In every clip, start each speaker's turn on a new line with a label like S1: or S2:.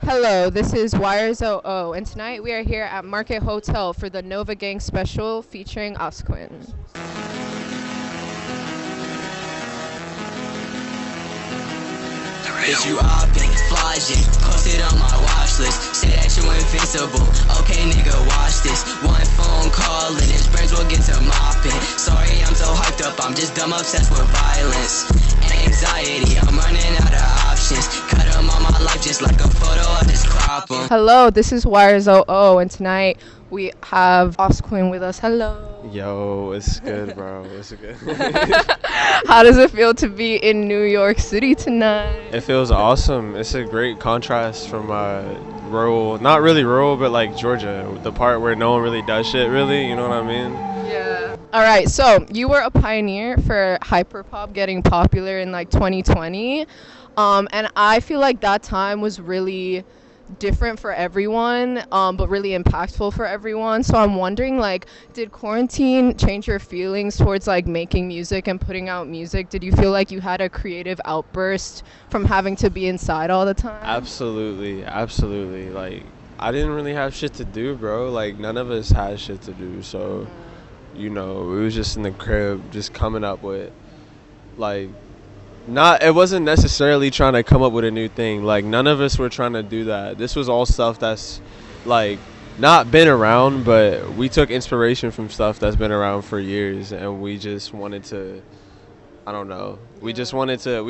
S1: Hello, this is YRZOO, and tonight we are here at Market Hotel for the Nova Gang special featuring OSQUINN.
S2: Bitch, you all been flogging, posted on my watch list. Say that you invincible, okay nigga, watch this. One phone call and his brains will get to mopping. Sorry I'm so hyped up, I'm just dumb obsessed with violence and anxiety. I'm running out of options, cut him on my life just like a photo, I just crop him.
S1: Hello, this is YRZOO, and tonight we have OSQUINN with us. Hello.
S3: Yo, it's good, bro. It's good.
S1: How does it feel to be in New York City tonight?
S3: It feels awesome. It's a great contrast from rural, not really rural, but like Georgia, the part where no one really does shit, really. You know what I mean?
S1: Yeah. All right, so you were a pioneer for hyperpop getting popular in like 2020, and I feel like that time was really different for everyone, but really impactful for everyone. So I'm wondering, like, did quarantine change your feelings towards like making music and putting out music? Did you feel like you had a creative outburst from having to be inside all the time?
S3: Absolutely. Like, I didn't really have shit to do, bro. Like, none of us had shit to do. So, you know, we was just in the crib, just coming up with, like, it wasn't necessarily trying to come up with a new thing. Like, none of us were trying to do that. This was all stuff that's like not been around, but we took inspiration from stuff that's been around for years, and we just wanted to, I don't know, we just wanted to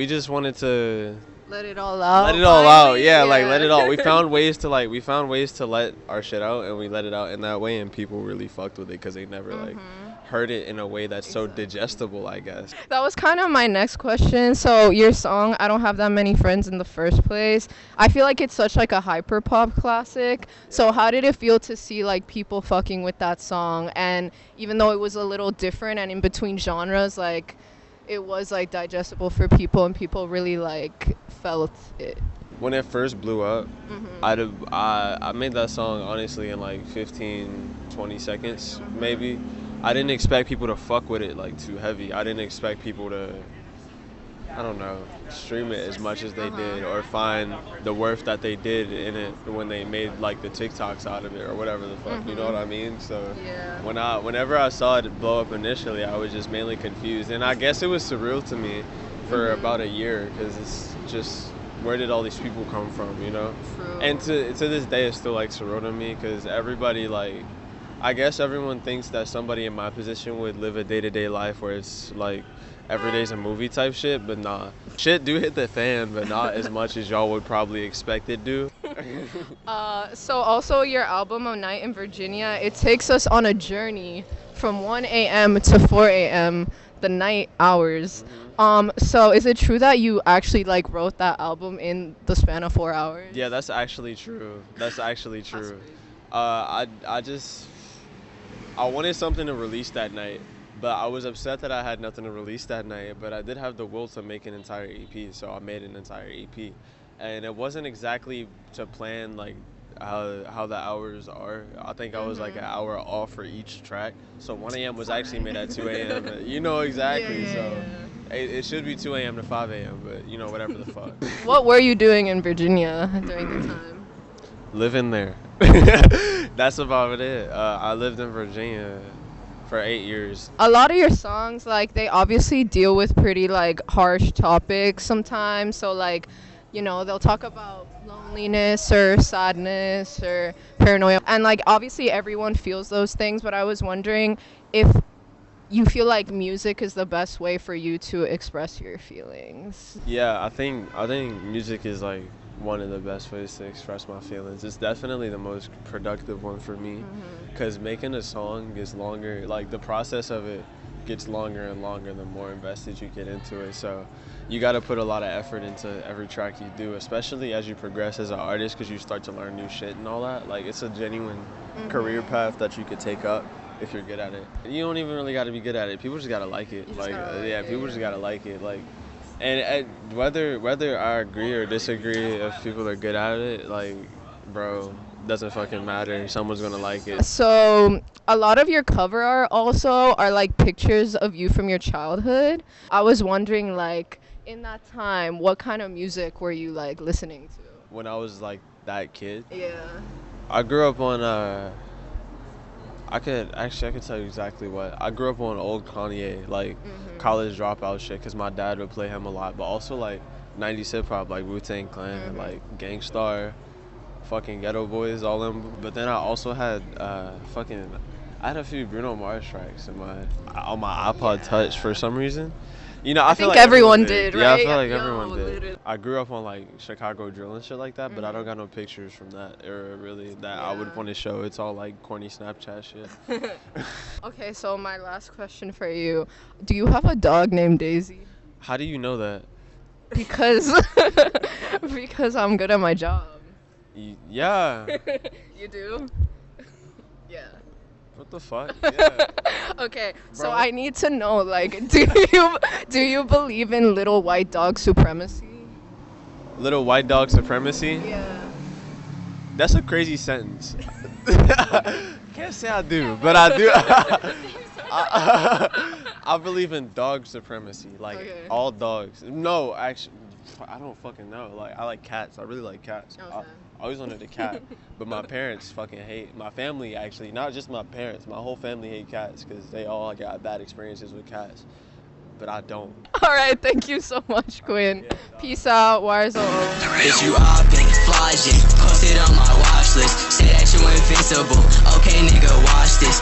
S1: Let it all out.
S3: let it all out. Yeah, like let it all. We found ways to let our shit out, and we let it out in that way, and people really fucked with it because they never like heard it in a way that's so digestible, I guess.
S1: That was kind of my next question. So your song, I Don't Have That Many Friends in the First Place, I feel like it's such like a hyperpop classic. So how did it feel to see like people fucking with that song? And even though it was a little different and in between genres, like it was like digestible for people and people really like felt it.
S3: When it first blew up, I made that song honestly in like 15, 20 seconds maybe. I didn't expect people to fuck with it like too heavy. I didn't expect people to, I don't know, stream it as much as they did or find the worth that they did in it when they made like the TikToks out of it or whatever the fuck, you know what I mean? So whenever I saw it blow up initially, I was just mainly confused. And I guess it was surreal to me for about a year because it's just, where did all these people come from, you know?
S1: True.
S3: And to this day, it's still like surreal to me because everybody like, I guess everyone thinks that somebody in my position would live a day-to-day life where it's like every day's a movie type shit, but nah. Shit do hit the fan, but not as much as y'all would probably expect it to.
S1: So also your album, A Night in Virginia, it takes us on a journey from 1 a.m. to 4 a.m., the night hours. So is it true that you actually like wrote that album in the span of 4 hours?
S3: Yeah, that's actually true. I wanted something to release that night, but I was upset that I had nothing to release that night, but I did have the will to make an entire EP, so I made an entire EP. And it wasn't exactly to plan like how the hours are. I think I was like an hour off for each track. So 1 a.m. was actually made at 2 a.m. You know exactly. So it should be 2 a.m. to 5 a.m., but you know, whatever the fuck.
S1: What were you doing in Virginia during the time?
S3: Living there. That's about it. I lived in Virginia for 8 years.
S1: A lot of your songs, like, they obviously deal with pretty, like, harsh topics sometimes. So, like, you know, they'll talk about loneliness or sadness or paranoia. And, like, obviously everyone feels those things. But I was wondering if you feel like music is the best way for you to express your feelings.
S3: Yeah, I think music is, like, one of the best ways to express my feelings. It's definitely the most productive one for me because making a song is longer, like the process of it gets longer and longer the more invested you get into it. So you got to put a lot of effort into every track you do, especially as you progress as an artist because you start to learn new shit and all that. Like, it's a genuine career path that you could take up if you're good at it. You don't even really got to be good at it. People just got to like it. People just got to like it. Like, and whether I agree or disagree if people are good at it, like, bro, doesn't fucking matter. Someone's gonna like it.
S1: So a lot of your cover art also are like pictures of you from your childhood. I was wondering, like, in that time, what kind of music were you like listening to?
S3: When I was like that kid,
S1: Yeah.
S3: I grew up on I could tell you exactly what. I grew up on old Kanye, like college dropout shit, cause my dad would play him a lot, but also like 90s hip hop, like Wu-Tang Clan, like Gangstar, fucking Ghetto Boys, all them. But then I also had I had a few Bruno Mars tracks in my on my iPod Touch for some reason. You know, I feel
S1: think
S3: like
S1: everyone did,
S3: Yeah, I
S1: right?
S3: feel like
S1: Yo,
S3: everyone did.
S1: literally.
S3: I grew up on like Chicago drill and shit like that, but I don't got no pictures from that era really that I would
S1: Yeah.
S3: want to show. It's all like corny Snapchat shit.
S1: Okay, so my last question for you. Do you have a dog named Daisy?
S3: How do you know that?
S1: Because because I'm good at my job.
S3: Yeah.
S1: You do? Yeah.
S3: What the fuck? Yeah.
S1: Okay, so
S3: Bro.
S1: I need to know, like, do you believe in little white dog supremacy?
S3: Little white dog supremacy?
S1: Yeah.
S3: That's a crazy sentence. Can't say I do, but I do. I believe in dog supremacy, like
S1: Okay.
S3: all dogs. No, actually, I don't fucking know. Like I like cats. I really like cats.
S1: Okay.
S3: I always wanted a cat, but my parents fucking hate. My family actually, not just my parents. My whole family hate cats because they all got bad experiences with cats. But I don't.
S1: All right, thank you so much, Quinn. Peace out. Wires are over.
S2: Bitch, you oppin', flogging, posted on my watch list. Say that you invincible. Okay, nigga, watch this.